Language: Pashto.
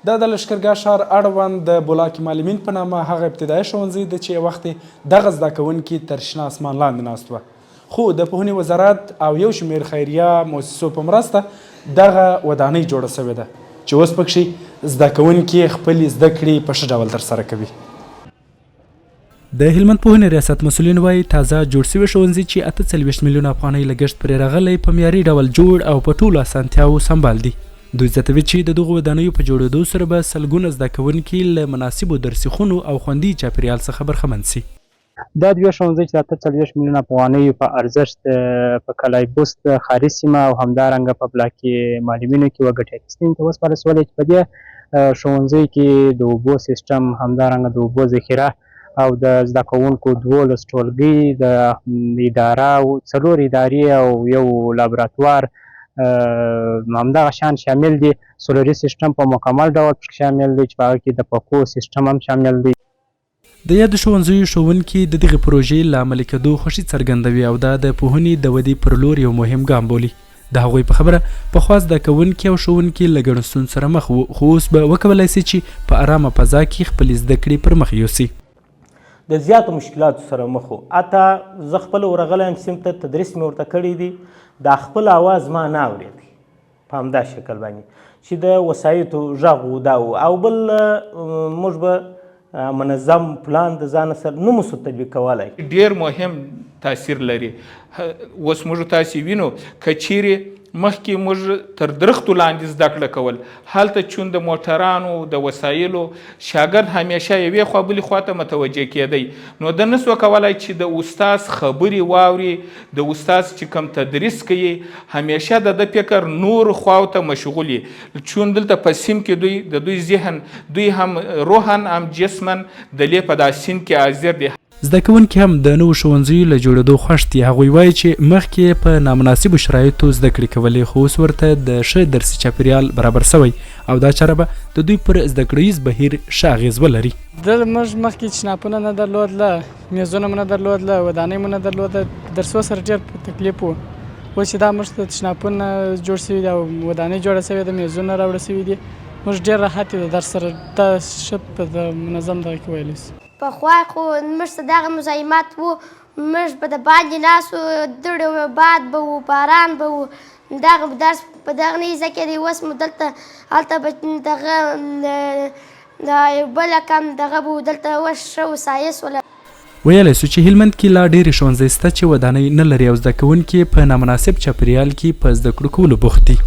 دا د لښکرګاه ښار اړوند د بولاک معلمین په نامه هغه ابتدایي ښوونځی دی چې یو وخت یې دغه زده کوونکي تر شنه اسمان لاندې ناست وه. خو د پوهنې وزارت او یو شمېر خیریه مؤسسو په مرسته دغه ودانۍ جوړه سوې ده چې اوس پکښې زده کوونکي خپلې زده کړې په ښه ډول ترسره کوي. د هلمند پوهنې ریاست مسؤلین وایي تازه جوړ سوي ښوونځي چې 48 میلیونه افغانۍ لګښت پرې راغلی په معیاري ډول جوړ او په ټولو اسانتیاوو سمبال دي. دوی زیاتوي چې د دغو ودانیو په جوړېدو سره به سلګونه زده کوونکي له مناسبو درسي خونو او خوندي چاپیریال څخه برخمن سي. دا دوه ښوونځي چې 48 میلیونه افغانۍ په ارزښت په کلای بست ښاري سیمه او همدارنګه په بلاکي معلمینو کې وګټې اخیستنې ته وسپارل شولې چې په دې ښوونځي کې د اوبو سیسټم، همدارنګه د اوبو ذخیره او د زده کوونکو 12 ټولګي، د اداره 4 ادارې او یو لابراتوار همدغه شان شامل دي. سولري سیسټم په مکمل ډول شامل دی چې په هغه کې د پکو سیسټم هم شامل دی. د یادو ښوونځیو ښوونکي د دغې پروژې له عملي کېدو خوښي څرګندوي او دا د پوهنې د ودې پر لور یو مهم ګام بولي. د هغوی په خبره پخوا زده کوونکي او ښوونکي له ګڼو ستونزو سره مخ وو، خو اوس به وکولی سي چې په ارامه فضا کې خپلې زده کړې پر مخ یوسي. د زیاتو مشکلاتو سره مخ وو. حتی زه خپله ورغلی یم سیمې ته، تدریس مې ورته کړی دی، دا خپل اواز ما نه اورېدی په همدا شکل باندې چې د وسایطو غږ و دا و. او بل موږ به منظم پلان د ځانه سره نه موسو تطبیق کولی. ډېر مهم تاثیر لري. اوس موږ تاسې وینو که چیرې مخکې موږ تر درختو لاندې زده کړه کول، هلته چون د موټرانو د وسایلو شاګرد همیشه یوې خوا بلې خوا ته متوجه کېدی، نو ده نسو کولی چې د استاز خبرې واوري. د استاز چې کوم تدریس کوي همیشه د ده فکر نور خواو ته مشغول وي، چون دلته په سیم کې د دوی ذهن دوی هم روحن هم جسمن د لې په دا سین کې حاضر دي. زده کوونکي هم د نوو ښوونځیو له جوړېدو خوښ دي. هغوی وایي چې مخکې په نامناسبو شرایطو زده کړې کولې، خو اوس ورته د ښه درسي چاپیریال برابر سوی او دا چاره به د دوی پر زده کړیز بهیر ښه اغېز ولري. موږ مخکې تشنابونه نه درلودله، میزونه مو نه درلودله، ودانۍ مو نه درلوده، درسو سره ډېر په تکلیف و. اوس چې دا موږ ته تشنابونه جوړ سوي دي او ودانۍ جوړه سوې ده، میزونه راوړه سوي دي، موږ ډېر راحت یو د درس سره. دا ښه په منظم دغه کې ویلی سي. پخوا خو موږ ته دغه مزاحمت و، موږ به د باندې ناست وو، دوړې و، باد به و، باران به و، دغه درس په دغه نه زده کېدی. اوس مو دلته هلته به دغه بله کم دغه به و، دلته اوس ښه وسایس وله. ویلی سو چې هلمند کې لا ډېرې ښوونځی شته چې ودانۍ نه لري او زده کوونکي په نامناسب چاپیریال کې په زده کړو کولو بوخت دي.